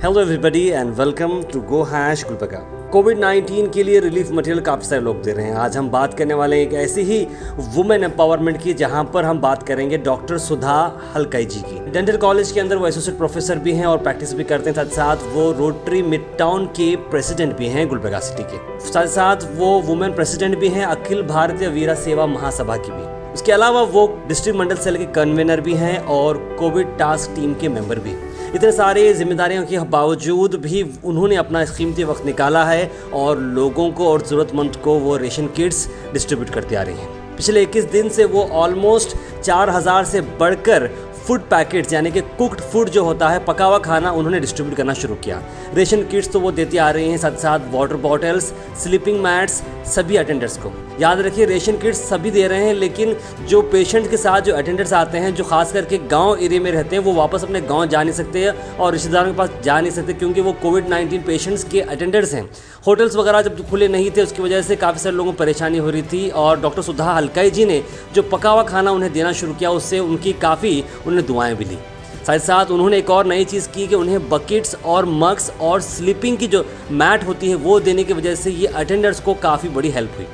Hello everybody and welcome to go hash Gulbarga. कोविड-19 के लिए रिलीफ मटेरियल काफ़ी सारे लोग दे रहे हैं। आज हम बात करने वाले हैं एक ऐसी ही वुमेन एम्पावरमेंट की, जहां पर हम बात करेंगे डॉक्टर सुधा हलकाई जी की। डेंटल कॉलेज के अंदर वो एसोसिएट प्रोफेसर भी हैं और प्रैक्टिस भी करते हैं। साथ साथ वो रोटरी मिड टाउन के प्रेसिडेंट भी हैं गुलबर्गा सिटी के। साथ साथ वो वुमेन प्रेसिडेंट भी हैं अखिल भारतीय वीरा सेवा महासभा की भी। उसके अलावा वो डिस्ट्रिक्ट मंडल सेल के कन्वीनर भी हैं और कोविड टास्क टीम के मेंबर भी। इतने सारे जिम्मेदारियों के बावजूद भी उन्होंने अपना कीमती वक्त निकाला है और लोगों को और ज़रूरतमंद को वो रेशन किट्स डिस्ट्रीब्यूट करते आ रही हैं। पिछले 21 दिन से वो ऑलमोस्ट 4000 से बढ़कर फूड पैकेट्स यानी कि कुक्ड फूड जो होता है, पका हुआ खाना, उन्होंने डिस्ट्रीब्यूट करना शुरू किया। रेशन किट्स तो वो देती आ रही हैं, साथ साथ वाटर बॉटल्स, स्लीपिंग मैट्स सभी अटेंडर्स को। याद रखिए, रेशन किट्स सभी दे रहे हैं, लेकिन जो पेशेंट के साथ जो अटेंडर्स आते हैं, जो खास करके गांव एरिया में रहते हैं, वो वापस अपने गांव जा नहीं सकते और रिश्तेदारों के पास जा नहीं सकते, क्योंकि वो कोविड-19 पेशेंट्स के अटेंडर्स हैं। होटल्स वगैरह जब खुले नहीं थे, उसकी वजह से काफ़ी सारे लोगों को परेशानी हो रही थी और डॉक्टर सुधा हलकाई जी ने जो पका हुआ खाना उन्हें देना शुरू किया, उससे उनकी काफ़ी उन्हें दुआएं भी ली। साथ साथ उन्होंने एक और नई चीज़ की कि उन्हें बकेट्स और मग्स और स्लीपिंग की जो मैट होती है वो देने की वजह से ये अटेंडर्स को काफ़ी बड़ी हेल्प हुई।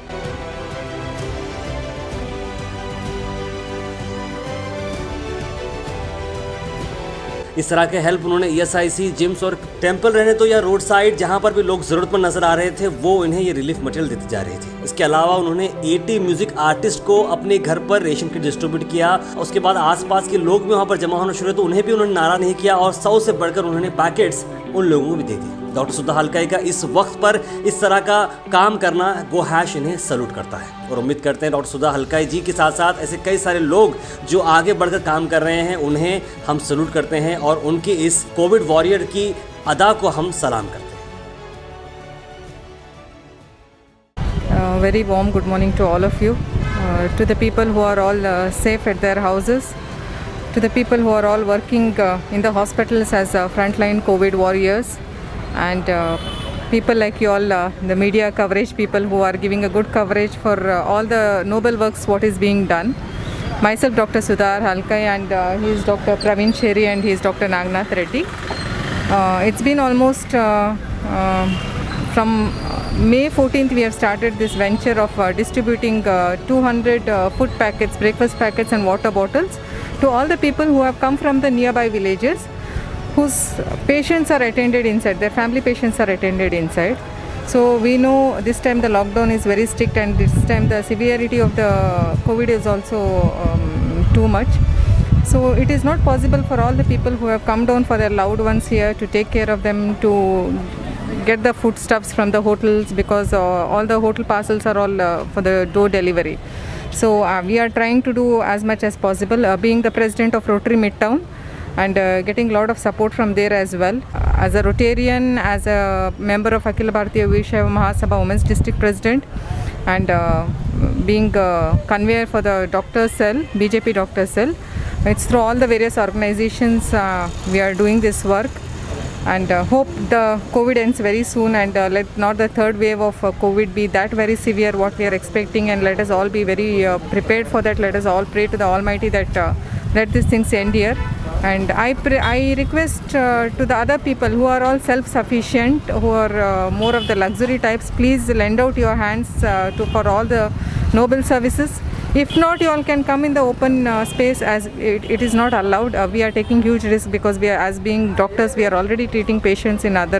इस तरह के हेल्प उन्होंने ESIC, जिम्स और टेम्पल रहने तो या रोड साइड जहां पर भी लोग ज़रूरतमंद नजर आ रहे थे, वो इन्हें ये रिलीफ मटेरियल देती जा रही थी। इसके अलावा उन्होंने 80 म्यूजिक आर्टिस्ट को अपने घर पर रेशन किट डिस्ट्रीब्यूट किया। उसके बाद आसपास के लोग भी वहां पर जमा होना शुरू हुए, तो उन्हें भी उन्होंने नारा नहीं किया और 100 से बढ़कर उन्होंने पैकेट्स उन लोगों को भी दे दी। डॉक्टर सुधा हलकाई का इस वक्त पर इस तरह का काम करना गो हैश इन्हें सैल्यूट करता है और उम्मीद करते हैं डॉक्टर सुधा हलकाई जी के साथ साथ ऐसे कई सारे लोग जो आगे बढ़कर काम कर रहे हैं, उन्हें हम सैल्यूट करते हैं और उनकी इस कोविड वॉरियर की अदा को हम सलाम करते हैं। Very warm good morning to all of you, to the people who are all safe at their houses, to the people who are all working in the hospitals as frontline COVID warriors, and people like you all, the media coverage people who are giving a good coverage for all the noble works what is being done. Myself Dr. Sudha Hallkai, and he is Dr. Praveen Cherry and he is Dr. Nagnath Reddy. It's been almost from May 14th we have started this venture of distributing 200 food packets, breakfast packets and water bottles to all the people who have come from the nearby villages whose patients are attended inside, their family patients are attended inside. So we know this time the lockdown is very strict, and this time the severity of the COVID is also too much. So it is not possible for all the people who have come down for their loved ones here to take care of them, to get the foodstuffs from the hotels, because all the hotel parcels are all for the door delivery. So we are trying to do as much as possible, being the president of Rotary Midtown, and getting a lot of support from there as well. As a Rotarian, as a member of Akhil Bharatiya Veera Seva Mahasabha Women's District President, and being conveyor for the doctor cell, BJP doctor cell. It's through all the various organizations we are doing this work, and hope the COVID ends very soon, and let not the third wave of COVID be that very severe what we are expecting, and let us all be very prepared for that. Let us all pray to the Almighty that let these things end here. And I request to the other people who are all self-sufficient, who are more of the luxury types, please lend out your hands for all the noble services. If not, you all can come in the open space, as it is not allowed. We are taking huge risk because we are, as being doctors, we are already treating patients in other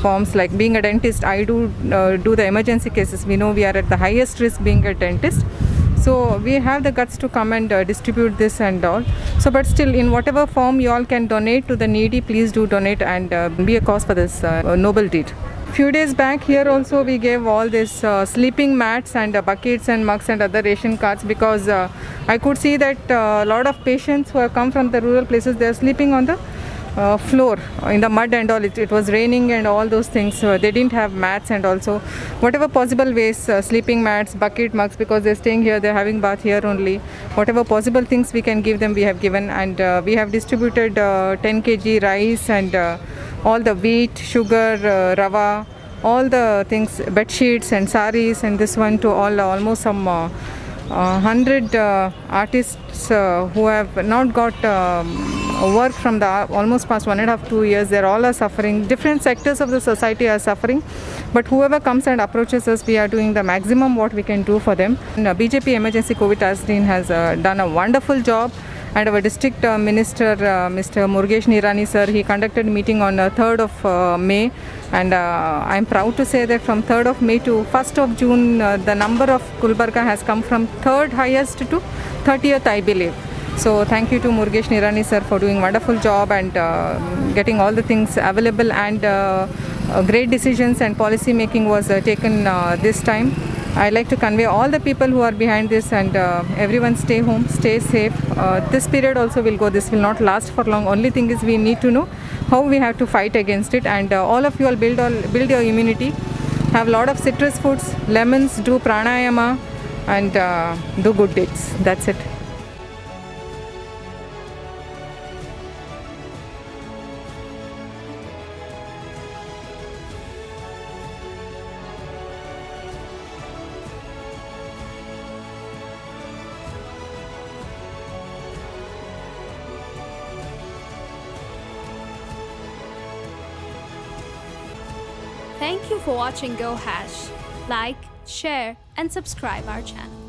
forms, like being a dentist. I do the emergency cases. We know we are at the highest risk being a dentist. So we have the guts to come and distribute this and all. So but still, in whatever form you all can donate to the needy, please do donate and be a cause for this noble deed. Few days back here also we gave all this sleeping mats and buckets and mugs and other ration cards, because I could see that a lot of patients who have come from the rural places, they are sleeping on the floor in the mud and all. It was raining and all those things, they didn't have mats, and also whatever possible ways, sleeping mats, bucket, mugs, because they're staying here, they're having bath here only. Whatever possible things we can give them, we have given, and we have distributed 10 kg rice and all the wheat, sugar, rava, all the things, bed sheets and saris, and this one to all almost some 100 artists who have not got work from the almost past 1.5-2 years. They're all are suffering. Different sectors of the society are suffering. But whoever comes and approaches us, we are doing the maximum what we can do for them. And, BJP Emergency COVID Task Team has done a wonderful job. And our district minister, Mr. Murugesh Nirani sir, he conducted a meeting on 3rd of May. And I'm proud to say that from 3rd of May to 1st of June, the number of Gulbarga has come from 3rd highest to 30th, I believe. So thank you to Murugesh Nirani sir for doing wonderful job and getting all the things available, and great decisions and policy making was taken this time. I'd like to convey all the people who are behind this, and everyone stay home, stay safe. This period also will go. This will not last for long. Only thing is we need to know how we have to fight against it, and all of you all build your immunity. Have a lot of citrus foods, lemons, do pranayama, and do good deeds. That's it. Thank you for watching Go Hash. Like, share, and subscribe our channel.